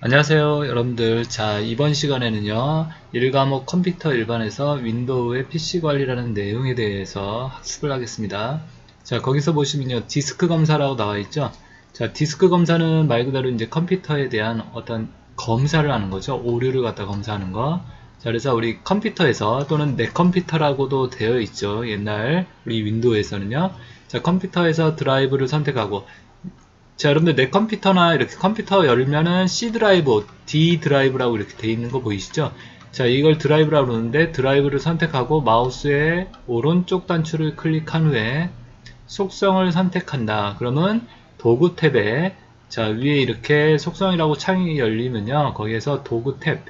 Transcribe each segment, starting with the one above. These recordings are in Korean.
안녕하세요 여러분들. 자, 이번 시간에는요 1과목 컴퓨터 일반에서 윈도우의 PC 관리라는 내용에 대해서 학습을 하겠습니다. 자, 거기서 보시면요 디스크 검사라고 나와 있죠. 자, 디스크 검사는 말 그대로 이제 컴퓨터에 대한 어떤 검사를 하는 거죠. 오류를 갖다 검사하는 거. 자, 그래서 우리 컴퓨터에서 또는 내 컴퓨터라고도 되어 있죠. 옛날 우리 윈도우에서는요. 자, 컴퓨터에서 드라이브를 선택하고, 자, 여러분들 내 컴퓨터나 이렇게 컴퓨터 열면은 C 드라이브, D 드라이브라고 이렇게 돼 있는 거 보이시죠? 자, 이걸 드라이브라고 그러는데 드라이브를 선택하고 마우스의 오른쪽 단추를 클릭한 후에 속성을 선택한다. 그러면 도구 탭에 자, 위에 이렇게 속성이라고 창이 열리면요. 거기에서 도구 탭,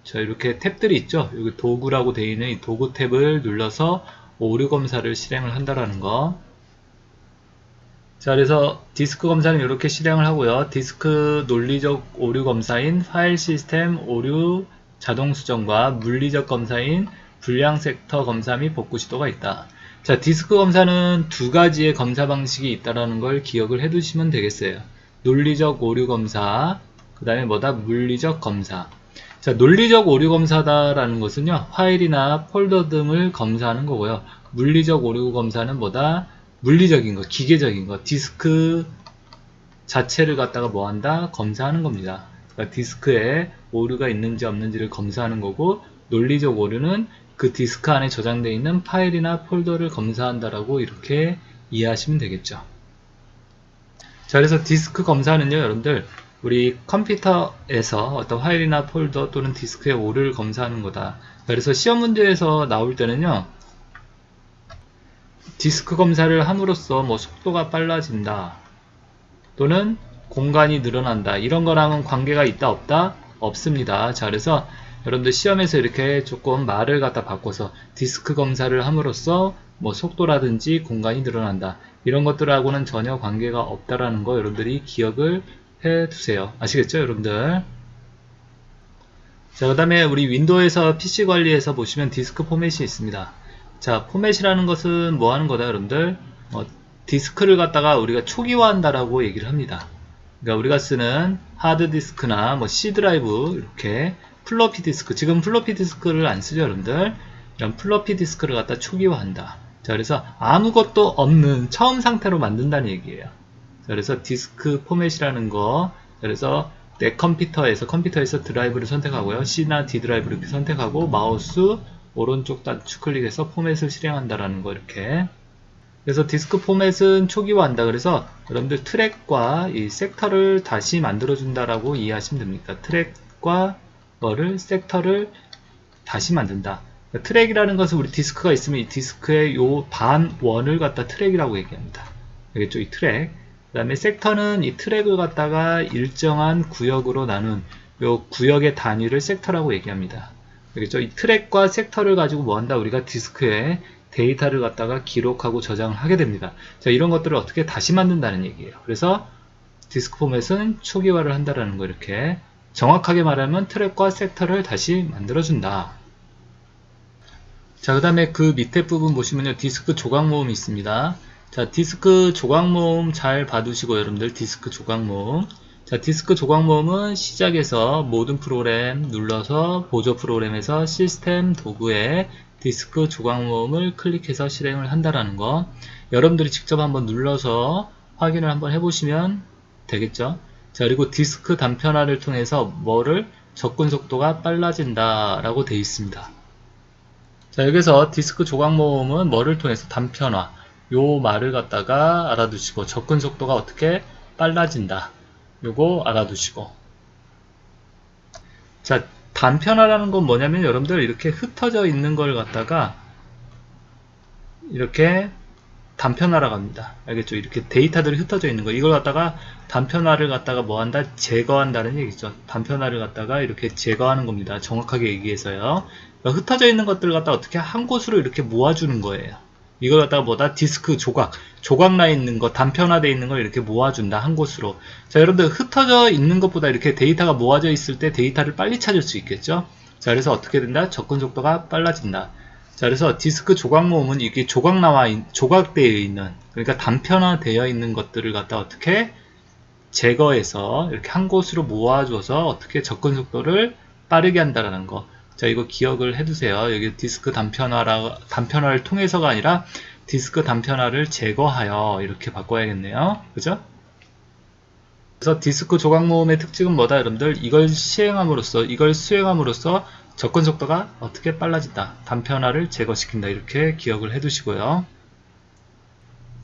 자, 이렇게 탭들이 있죠? 여기 도구라고 되어 있는 이 도구 탭을 눌러서 오류 검사를 실행을 한다라는 거. 자, 그래서 디스크 검사는 이렇게 실행을 하고요. 디스크 논리적 오류 검사인 파일 시스템 오류 자동 수정과 물리적 검사인 불량 섹터 검사 및 복구 시도가 있다. 자, 디스크 검사는 두 가지의 검사 방식이 있다는 걸 기억을 해 두시면 되겠어요. 논리적 오류 검사, 그 다음에 뭐다? 물리적 검사. 자, 논리적 오류 검사다라는 것은요, 파일이나 폴더 등을 검사하는 거고요. 물리적 오류 검사는 뭐다? 물리적인 거, 기계적인 거, 디스크 자체를 갖다가 뭐 한다? 검사하는 겁니다. 그러니까 디스크에 오류가 있는지 없는지를 검사하는 거고, 논리적 오류는 그 디스크 안에 저장되어 있는 파일이나 폴더를 검사한다라고 이렇게 이해하시면 되겠죠. 자, 그래서 디스크 검사는요, 여러분들, 우리 컴퓨터에서 어떤 파일이나 폴더 또는 디스크의 오류를 검사하는 거다. 그래서 시험 문제에서 나올 때는요, 디스크 검사를 함으로써 뭐 속도가 빨라진다 또는 공간이 늘어난다 이런 거랑은 관계가 있다 없다? 없습니다. 자, 그래서 여러분들 시험에서 이렇게 조금 말을 갖다 바꿔서 디스크 검사를 함으로써 뭐 속도라든지 공간이 늘어난다 이런 것들하고는 전혀 관계가 없다라는 거 여러분들이 기억을 해 두세요. 아시겠죠 여러분들? 자, 그 다음에 우리 윈도우에서 PC 관리에서 보시면 디스크 포맷이 있습니다. 자, 포맷이라는 것은 뭐 하는 거다, 여러분들? 디스크를 갖다가 우리가 초기화한다라고 얘기를 합니다. 그러니까 우리가 쓰는 하드 디스크나 뭐 C 드라이브, 이렇게 플로피 디스크, 지금 플로피 디스크를 안 쓰죠, 여러분들? 이런 플로피 디스크를 갖다 초기화한다. 자, 그래서 아무것도 없는 처음 상태로 만든다는 얘기예요. 자, 그래서 디스크 포맷이라는 거, 그래서 내 컴퓨터에서 드라이브를 선택하고요. C나 D 드라이브를 이렇게 선택하고 마우스 오른쪽 단추 클릭해서 포맷을 실행한다라는 거 이렇게. 그래서 디스크 포맷은 초기화한다. 그래서 여러분들 트랙과 이 섹터를 다시 만들어준다라고 이해하시면 됩니다. 트랙과 섹터를 다시 만든다. 그러니까 트랙이라는 것은 우리 디스크가 있으면 이 디스크의 요 반원을 갖다 트랙이라고 얘기합니다. 알겠죠? 이 트랙. 그 다음에 섹터는 이 트랙을 갖다가 일정한 구역으로 나눈 요 구역의 단위를 섹터라고 얘기합니다. 알겠죠? 이 트랙과 섹터를 가지고 뭐 한다? 우리가 디스크에 데이터를 갖다가 기록하고 저장을 하게 됩니다. 자, 이런 것들을 어떻게 다시 만든다는 얘기예요. 그래서 디스크 포맷은 초기화를 한다라는 거 이렇게 정확하게 말하면 트랙과 섹터를 다시 만들어준다. 자, 그 다음에 그 밑에 부분 보시면요. 디스크 조각 모음이 있습니다. 자, 디스크 조각 모음 잘 봐두시고 여러분들 디스크 조각 모음. 자, 디스크 조각 모음은 시작에서 모든 프로그램 눌러서 보조 프로그램에서 시스템 도구에 디스크 조각 모음을 클릭해서 실행을 한다라는 거. 여러분들이 직접 한번 눌러서 확인을 한번 해보시면 되겠죠. 자, 그리고 디스크 단편화를 통해서 뭐를 접근 속도가 빨라진다 라고 되어 있습니다. 자, 여기서 디스크 조각 모음은 뭐를 통해서 단편화 요 말을 갖다가 알아두시고 접근 속도가 어떻게 빨라진다 요거 알아두시고. 자, 단편화라는 건 뭐냐면 여러분들 이렇게 흩어져 있는 걸 갖다가 이렇게 단편화라고 합니다. 알겠죠? 이렇게 데이터들이 흩어져 있는 거 이걸 갖다가 단편화를 갖다가 뭐 한다? 제거한다는 얘기죠. 단편화를 갖다가 이렇게 제거하는 겁니다. 정확하게 얘기해서요. 그러니까 흩어져 있는 것들을 갖다가 어떻게 한 곳으로 이렇게 모아주는 거예요. 이걸 갖다가 뭐다? 디스크 조각 나 있는 거, 단편화되어 있는 걸 이렇게 모아준다, 한 곳으로. 자, 여러분들 흩어져 있는 것보다 이렇게 데이터가 모아져 있을 때 데이터를 빨리 찾을 수 있겠죠? 자, 그래서 어떻게 된다? 접근 속도가 빨라진다. 자, 그래서 디스크 조각 모음은 이게 조각되어 있는, 그러니까 단편화되어 있는 것들을 갖다 어떻게 제거해서 이렇게 한 곳으로 모아줘서 어떻게 접근 속도를 빠르게 한다라는 거. 자, 이거 기억을 해두세요. 여기 디스크 단편화를 통해서가 아니라 디스크 단편화를 제거하여 이렇게 바꿔야겠네요. 그죠? 그래서 디스크 조각 모음의 특징은 뭐다, 여러분들? 이걸 수행함으로써 접근 속도가 어떻게 빨라진다. 단편화를 제거시킨다. 이렇게 기억을 해두시고요.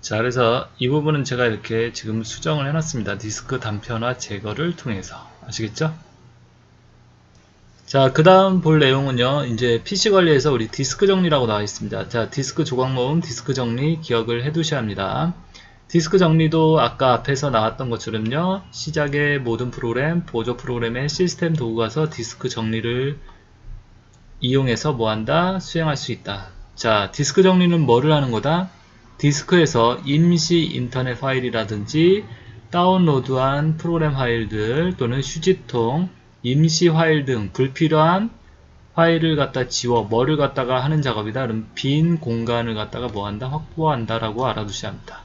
자, 그래서 이 부분은 제가 이렇게 지금 수정을 해놨습니다. 디스크 단편화 제거를 통해서. 아시겠죠? 자, 그 다음 볼 내용은요, 이제 PC 관리에서 우리 디스크 정리라고 나와 있습니다. 자, 디스크 조각 모음, 디스크 정리 기억을 해 두셔야 합니다. 디스크 정리도 아까 앞에서 나왔던 것처럼요, 시작의 모든 프로그램, 보조 프로그램의 시스템 도구 가서 디스크 정리를 이용해서 뭐한다? 수행할 수 있다. 자, 디스크 정리는 뭐를 하는 거다? 디스크에서 임시 인터넷 파일이라든지 다운로드한 프로그램 파일들 또는 휴지통, 임시 파일 등 불필요한 파일을 갖다 지워 뭐를 갖다가 하는 작업이다. 그럼 빈 공간을 갖다가 뭐한다? 확보한다 라고 알아두셔야 합니다.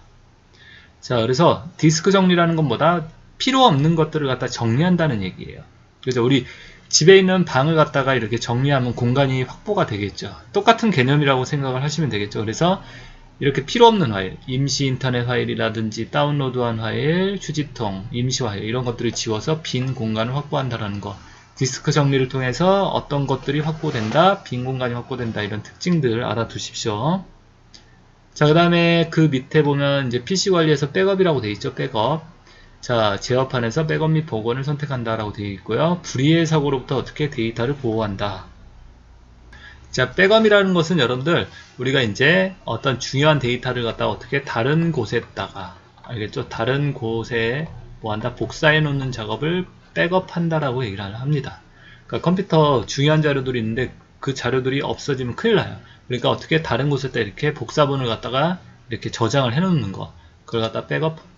자, 그래서 디스크 정리라는 건 뭐다? 필요 없는 것들을 갖다 정리한다는 얘기예요. 그래서 우리 집에 있는 방을 갖다가 이렇게 정리하면 공간이 확보가 되겠죠. 똑같은 개념이라고 생각을 하시면 되겠죠. 그래서 이렇게 필요 없는 파일, 임시 인터넷 파일이라든지 다운로드한 파일, 휴지통, 임시 파일 이런 것들을 지워서 빈 공간을 확보한다라는 거. 디스크 정리를 통해서 어떤 것들이 확보된다, 빈 공간이 확보된다 이런 특징들 알아두십시오. 자, 그 다음에 그 밑에 보면 이제 PC 관리에서 백업이라고 되어 있죠. 백업. 자, 제어판에서 백업 및 복원을 선택한다라고 되어 있고요. 불의의 사고로부터 어떻게 데이터를 보호한다. 자, 백업이라는 것은 여러분들 우리가 이제 어떤 중요한 데이터를 갖다가 어떻게 다른 곳에다가, 알겠죠? 다른 곳에 뭐한다? 복사해 놓는 작업을 백업한다라고 얘기를 합니다. 그러니까 컴퓨터 중요한 자료들이 있는데 그 자료들이 없어지면 큰일 나요. 그러니까 어떻게 다른 곳에다 이렇게 복사본을 갖다가 이렇게 저장을 해 놓는 거, 그걸 갖다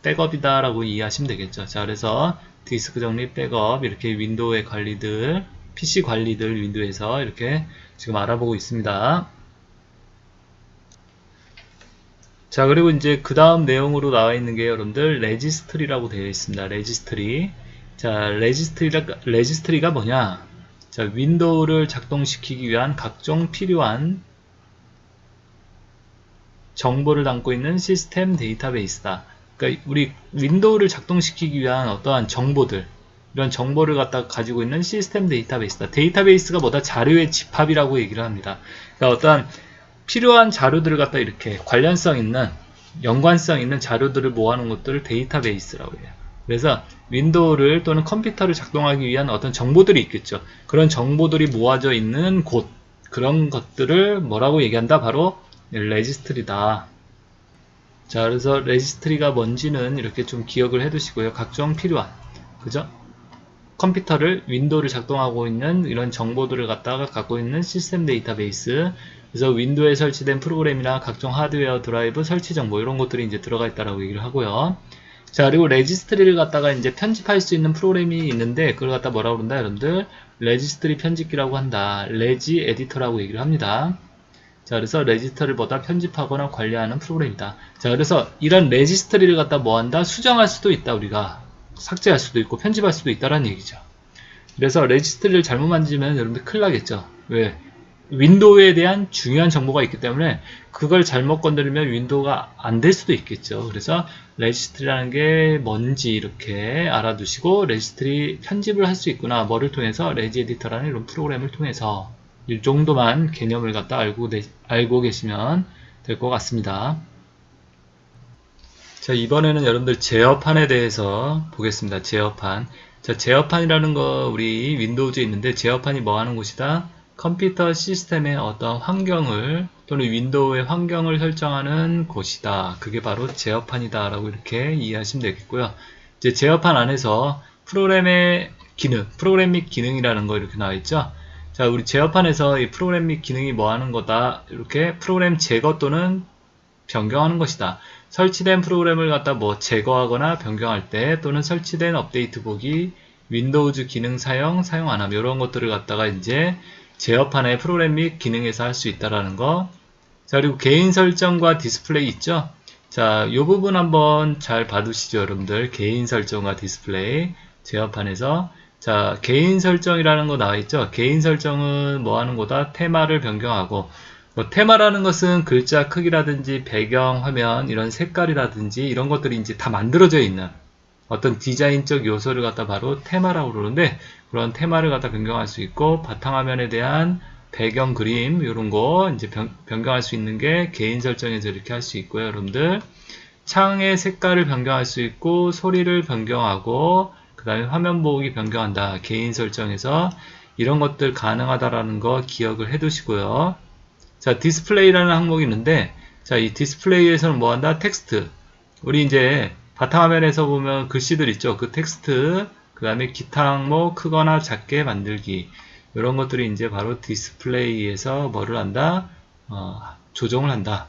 백업이다 라고 이해하시면 되겠죠. 자, 그래서 디스크 정리, 백업, 이렇게 윈도우의 관리들, PC 관리들 윈도우에서 이렇게 지금 알아보고 있습니다. 자, 그리고 이제 그 다음 내용으로 나와 있는 게 여러분들 레지스트리라고 되어 있습니다. 레지스트리. 자, 레지스트리가 뭐냐? 자, 윈도우를 작동시키기 위한 각종 필요한 정보를 담고 있는 시스템 데이터베이스다. 그러니까 우리 윈도우를 작동시키기 위한 어떠한 정보들, 이런 정보를 갖다 가지고 있는 시스템 데이터베이스다. 데이터베이스가 뭐다? 자료의 집합이라고 얘기를 합니다. 그러니까 어떠한 필요한 자료들을 갖다 이렇게 관련성 있는, 연관성 있는 자료들을 모아놓은 것들을 데이터베이스라고 해요. 그래서 윈도우를 또는 컴퓨터를 작동하기 위한 어떤 정보들이 있겠죠. 그런 정보들이 모아져 있는 곳, 그런 것들을 뭐라고 얘기한다? 바로 레지스트리다. 자, 그래서 레지스트리가 뭔지는 이렇게 좀 기억을 해 두시고요. 각종 필요한, 그죠? 컴퓨터를, 윈도우를 작동하고 있는 이런 정보들을 갖다가 갖고 있는 시스템 데이터베이스. 그래서 윈도우에 설치된 프로그램이나 각종 하드웨어 드라이브 설치 정보 이런 것들이 이제 들어가 있다라고 얘기를 하고요. 자, 그리고 레지스트리를 갖다가 이제 편집할 수 있는 프로그램이 있는데 그걸 갖다 뭐라고 그런다, 여러분들? 레지스트리 편집기라고 한다. 레지 에디터라고 얘기를 합니다. 자, 그래서 레지스터를 보다 편집하거나 관리하는 프로그램이다. 자, 그래서 이런 레지스트리를 갖다 뭐한다? 수정할 수도 있다. 우리가 삭제할 수도 있고 편집할 수도 있다라는 얘기죠. 그래서 레지스트리를 잘못 만지면 여러분들 큰일 나겠죠. 왜? 윈도우에 대한 중요한 정보가 있기 때문에 그걸 잘못 건드리면 윈도우가 안 될 수도 있겠죠. 그래서 레지스트리라는 게 뭔지 이렇게 알아두시고, 레지스트리 편집을 할 수 있구나. 뭐를 통해서? 레지 에디터라는 이런 프로그램을 통해서. 이 정도만 개념을 갖다 알고 계시면 될 것 같습니다. 자, 이번에는 여러분들 제어판에 대해서 보겠습니다. 제어판. 자, 제어판이라는 거 우리 윈도우즈에 있는데 제어판이 뭐 하는 곳이다? 컴퓨터 시스템의 어떤 환경을 또는 윈도우의 환경을 설정하는 곳이다. 그게 바로 제어판이다 라고 이렇게 이해하시면 되겠고요. 이제 제어판 안에서 프로그램의 기능, 프로그램 및 기능이라는 거 이렇게 나와 있죠. 자, 우리 제어판에서 이 프로그램 및 기능이 뭐 하는 거다? 이렇게 프로그램 제거 또는 변경하는 것이다. 설치된 프로그램을 갖다 뭐 제거하거나 변경할 때, 또는 설치된 업데이트 보기, 윈도우즈 기능 사용 안함, 이런 것들을 갖다가 이제 제어판의 프로그램 및 기능에서 할 수 있다라는 거. 자, 그리고 개인 설정과 디스플레이 있죠? 자, 이 부분 한번 잘 봐두시죠, 여러분들. 개인 설정과 디스플레이 제어판에서. 자, 개인 설정이라는 거 나와 있죠. 개인 설정은 뭐 하는 거다? 테마를 변경하고, 뭐 테마라는 것은 글자 크기라든지 배경 화면 이런 색깔이라든지 이런 것들이 이제 다 만들어져 있는 어떤 디자인적 요소를 갖다 바로 테마라고 그러는데, 그런 테마를 갖다 변경할 수 있고, 바탕화면에 대한 배경 그림 이런 거 이제 변경할 수 있는 게 개인 설정에서 이렇게 할 수 있고요, 여러분들. 창의 색깔을 변경할 수 있고, 소리를 변경하고, 그 다음에 화면 보기 변경한다. 개인 설정에서 이런 것들 가능하다라는 거 기억을 해 두시고요. 자, 디스플레이라는 항목이 있는데, 자, 이 디스플레이에서는 뭐 한다? 텍스트. 우리 이제 바탕화면에서 보면 글씨들 있죠. 그 텍스트, 그 다음에 기타 항목 크거나 작게 만들기. 이런 것들이 이제 바로 디스플레이에서 뭐를 한다? 조정을 한다.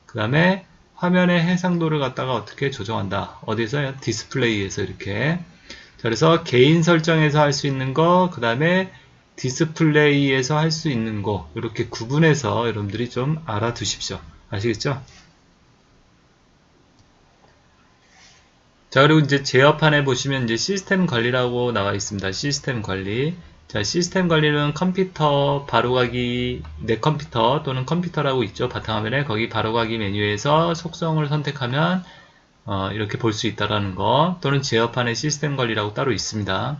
그 다음에 화면의 해상도를 갖다가 어떻게 조정한다. 어디서요? 디스플레이에서 이렇게. 자, 그래서 개인 설정에서 할 수 있는 거, 그 다음에 디스플레이에서 할 수 있는 거, 이렇게 구분해서 여러분들이 좀 알아두십시오. 아시겠죠? 자, 그리고 이제 제어판에 보시면 이제 시스템 관리라고 나와 있습니다. 시스템 관리. 자, 시스템 관리는 컴퓨터 바로가기, 내 컴퓨터 또는 컴퓨터라고 있죠. 바탕화면에 거기 바로가기 메뉴에서 속성을 선택하면 이렇게 볼 수 있다라는 거, 또는 제어판의 시스템 관리라고 따로 있습니다.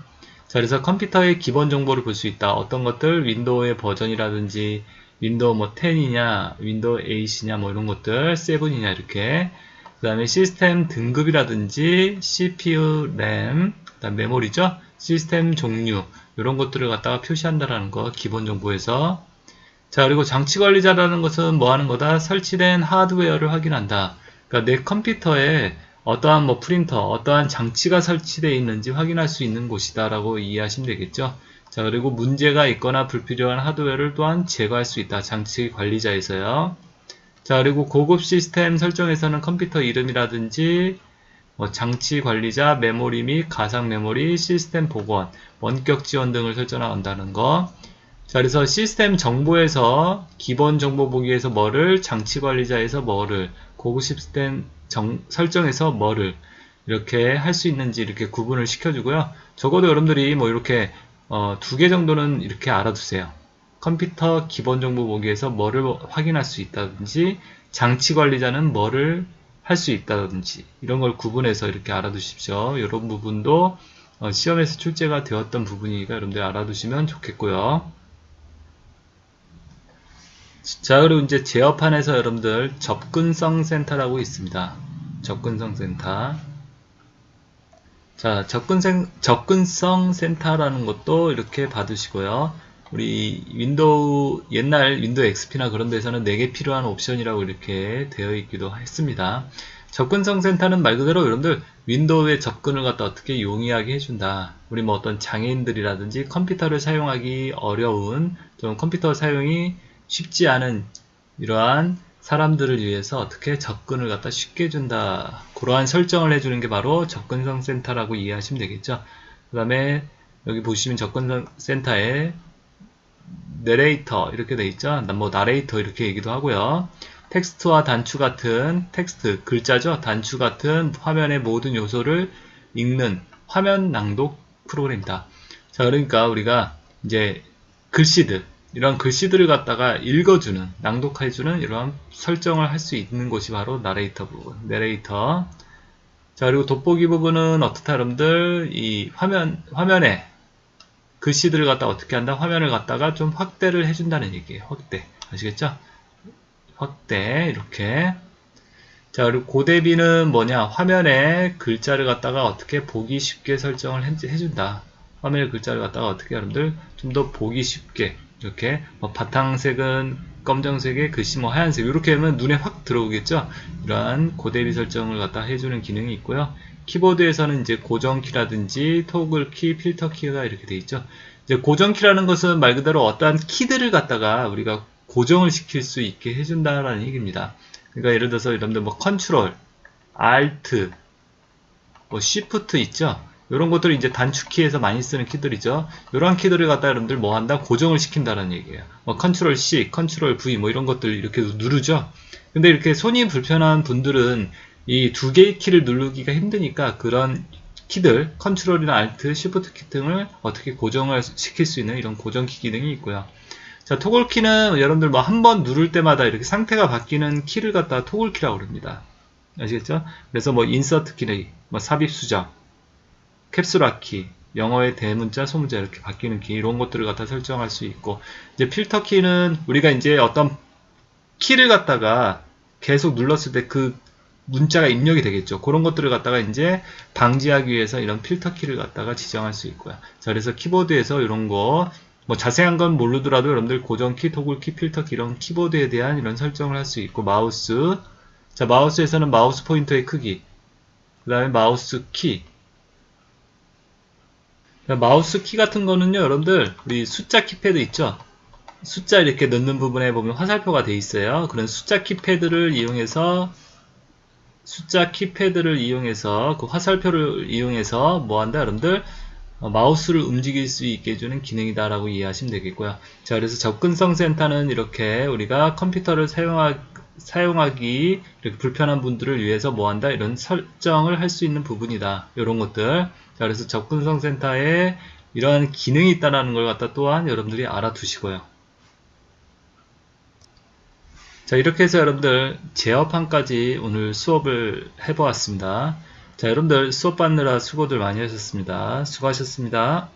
자, 그래서 컴퓨터의 기본 정보를 볼 수 있다. 어떤 것들, 윈도우의 버전이라든지 윈도우 뭐 10이냐, 윈도우 8이냐, 뭐 이런 것들, 7이냐 이렇게. 그 다음에 시스템 등급이라든지 CPU, 램, 그다음 메모리죠. 시스템 종류 이런 것들을 갖다가 표시한다라는 거 기본 정보에서. 자, 그리고 장치 관리자라는 것은 뭐 하는 거다? 설치된 하드웨어를 확인한다. 그러니까 내 컴퓨터에 어떠한 뭐 프린터, 어떠한 장치가 설치되어 있는지 확인할 수 있는 곳이다 라고 이해하시면 되겠죠. 자, 그리고 문제가 있거나 불필요한 하드웨어를 또한 제거할 수 있다. 장치 관리자에서요. 자, 그리고 고급 시스템 설정에서는 컴퓨터 이름이라든지 뭐 장치 관리자, 메모리 및 가상 메모리, 시스템 복원, 원격 지원 등을 설정한다는 거. 자, 그래서 시스템 정보에서 기본 정보 보기에서 뭐를, 장치 관리자에서 뭐를, 고급 시스템 설정에서 뭐를 이렇게 할 수 있는지 이렇게 구분을 시켜주고요. 적어도 여러분들이 뭐 이렇게 2개 정도는 이렇게 알아두세요. 컴퓨터 기본 정보 보기에서 뭐를 확인할 수 있다든지, 장치 관리자는 뭐를 할 수 있다든지, 이런 걸 구분해서 이렇게 알아두십시오. 이런 부분도 시험에서 출제가 되었던 부분이니까 여러분들 알아두시면 좋겠고요. 자, 그리고 이제 제어판에서 여러분들 접근성 센터라고 있습니다. 접근성 센터. 자, 접근성 센터라는 것도 이렇게 봐두시고요. 우리 윈도우, 옛날 윈도우 XP나 그런 데서는 4개 필요한 옵션이라고 이렇게 되어 있기도 했습니다. 접근성 센터는 말 그대로 여러분들 윈도우의 접근을 갖다 어떻게 용이하게 해준다. 우리 뭐 어떤 장애인들이라든지 컴퓨터를 사용하기 어려운, 좀 컴퓨터 사용이 쉽지 않은 이러한 사람들을 위해서 어떻게 접근을 갖다 쉽게 해준다. 그러한 설정을 해주는 게 바로 접근성 센터라고 이해하시면 되겠죠. 그 다음에 여기 보시면 접근성 센터에 내레이터 이렇게 돼 있죠. 뭐 나레이터 이렇게 얘기도 하고요. 텍스트와 단추 같은, 텍스트 글자죠. 단추 같은 화면의 모든 요소를 읽는 화면 낭독 프로그램이다. 자, 그러니까 우리가 이제 글씨들, 이런 글씨들을 갖다가 읽어주는, 낭독해주는 이러한 설정을 할 수 있는 곳이 바로 나레이터 부분, 내레이터. 자, 그리고 돋보기 부분은 어떻다, 여러분들? 이 화면에 글씨들을 갖다 어떻게 한다? 화면을 갖다가 좀 확대를 해준다는 얘기예요. 확대. 아시겠죠? 확대. 이렇게. 자, 그리고 고대비는 뭐냐? 화면에 글자를 갖다가 어떻게 보기 쉽게 설정을 해준다. 화면에 글자를 갖다가 어떻게 여러분들 좀 더 보기 쉽게. 이렇게 뭐 바탕색은 검정색에 글씨 뭐 하얀색 이렇게 하면 눈에 확 들어오겠죠. 이러한 고대비 설정을 갖다 해주는 기능이 있고요. 키보드에서는 이제 고정키라든지 토글키, 필터키가 이렇게 돼 있죠. 이제 고정키라는 것은 말 그대로 어떠한 키들을 갖다가 우리가 고정을 시킬 수 있게 해준다라는 얘기입니다. 그러니까 예를 들어서 여러분들 뭐 컨트롤, 알트, 뭐 쉬프트 있죠. 이런 것들이 이제 단축키에서 많이 쓰는 키들이죠. 이러한 키들을 갖다 여러분들 뭐 한다? 고정을 시킨다는 얘기예요. 뭐 컨트롤 C, 컨트롤 V 뭐 이런 것들 이렇게 누르죠. 근데 이렇게 손이 불편한 분들은 이 두 개의 키를 누르기가 힘드니까 그런 키들, 컨트롤이나 알트, 쉬프트 키 등을 어떻게 고정을 시킬 수 있는 이런 고정키 기능이 있고요. 자, 토글 키는 여러분들 뭐 한 번 누를 때마다 이렇게 상태가 바뀌는 키를 갖다가 토글 키라고 그럽니다. 아시겠죠? 그래서 뭐 인서트 키, 뭐 삽입 수정, 캡슐화 키, 영어의 대문자, 소문자 이렇게 바뀌는 키, 이런 것들을 갖다 설정할 수 있고, 이제 필터 키는 우리가 이제 어떤 키를 갖다가 계속 눌렀을 때 그 문자가 입력이 되겠죠. 그런 것들을 갖다가 이제 방지하기 위해서 이런 필터 키를 갖다가 지정할 수 있고요. 자, 그래서 키보드에서 이런 거, 뭐 자세한 건 모르더라도 여러분들 고정키, 토글키, 필터키 이런 키보드에 대한 이런 설정을 할 수 있고, 마우스, 자, 마우스에서는 마우스 포인터의 크기, 그 다음에 마우스 키, 마우스 키 같은 거는요, 여러분들 우리 숫자 키패드 있죠? 숫자 이렇게 넣는 부분에 보면 화살표가 돼 있어요. 그런 숫자 키패드를 이용해서 그 화살표를 이용해서 뭐 한다, 여러분들? 마우스를 움직일 수 있게 해주는 기능이다라고 이해하시면 되겠고요. 자, 그래서 접근성 센터는 이렇게 우리가 컴퓨터를 사용하기 이렇게 불편한 분들을 위해서 뭐 한다, 이런 설정을 할 수 있는 부분이다. 이런 것들. 자, 그래서 접근성 센터에 이러한 기능이 있다는 걸 갖다 또한 여러분들이 알아두시고요. 자, 이렇게 해서 여러분들 제어판까지 오늘 수업을 해보았습니다. 자, 여러분들 수업 받느라 수고들 많이 하셨습니다. 수고하셨습니다.